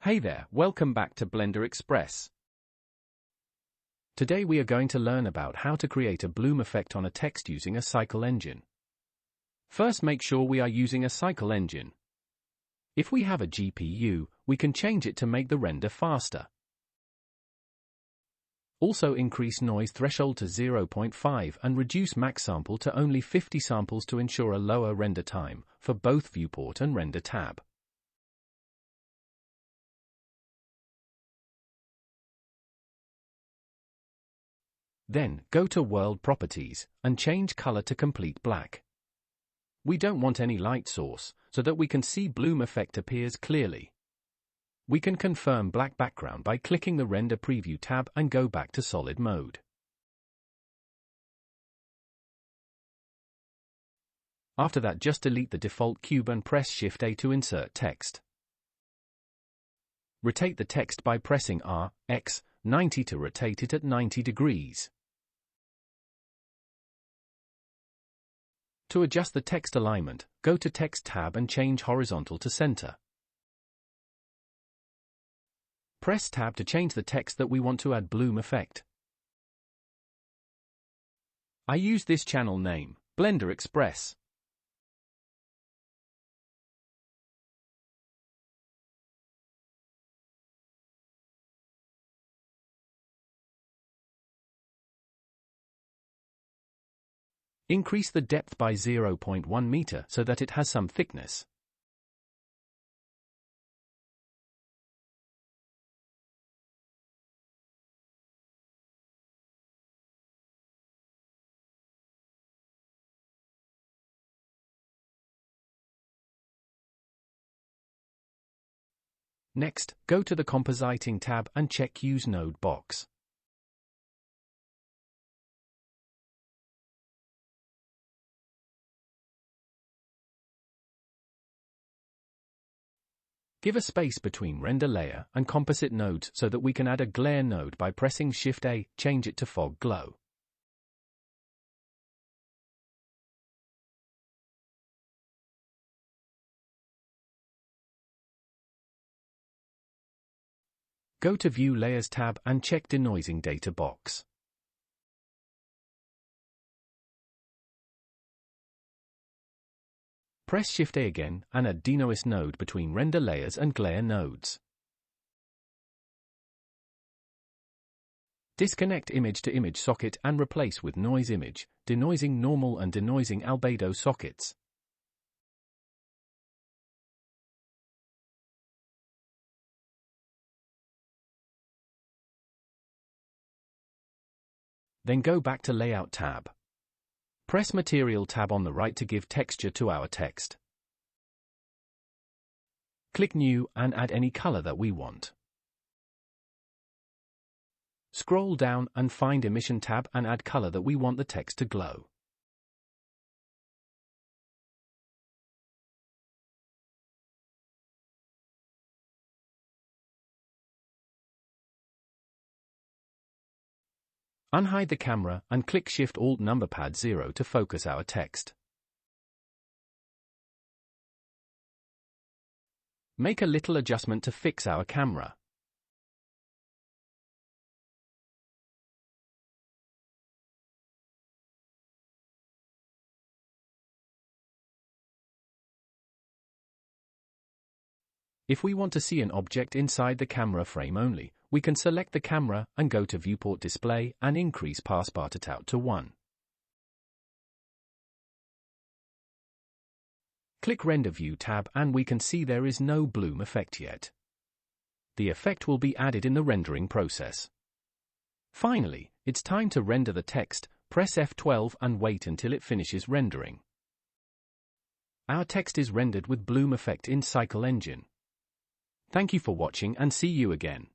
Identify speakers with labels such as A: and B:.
A: Hey there, welcome back to Blender Express. Today we are going to learn about how to create a bloom effect on a text using a cycle engine. First, make sure we are using a cycle engine. If we have a GPU, we can change it to make the render faster. Also, increase noise threshold to 0.5 and reduce max sample to only 50 samples to ensure a lower render time for both viewport and render tab. Then, go to World Properties, and change color to complete black. We don't want any light source, so that we can see bloom effect appears clearly. We can confirm black background by clicking the Render Preview tab and go back to solid mode. After that, just delete the default cube and press Shift-A to insert text. Rotate the text by pressing R, X, 90 to rotate it at 90 degrees. To adjust the text alignment, go to Text tab and change Horizontal to Center. Press Tab to change the text that we want to add bloom effect. I use this channel name, Blender Express. Increase the depth by 0.1 meter so that it has some thickness. Next, go to the Compositing tab and check Use Node box. Give a space between render layer and composite nodes so that we can add a glare node by pressing Shift-A, change it to Fog Glow. Go to View Layers tab and check Denoising Data box. Press Shift-A again and add Denoise node between render layers and glare nodes. Disconnect image to image socket and replace with noise image, denoising normal and denoising albedo sockets. Then go back to Layout tab. Press Material tab on the right to give texture to our text. Click New and add any color that we want. Scroll down and find Emission tab and add color that we want the text to glow. Unhide the camera and click Shift-Alt numberpad 0 to focus our text. Make a little adjustment to fix our camera. If we want to see an object inside the camera frame only, we can select the camera and go to Viewport Display and increase Passpartout to 1. Click Render View tab and we can see there is no bloom effect yet. The effect will be added in the rendering process. Finally, it's time to render the text. Press F12 and wait until it finishes rendering. Our text is rendered with bloom effect in Cycle Engine. Thank you for watching and see you again.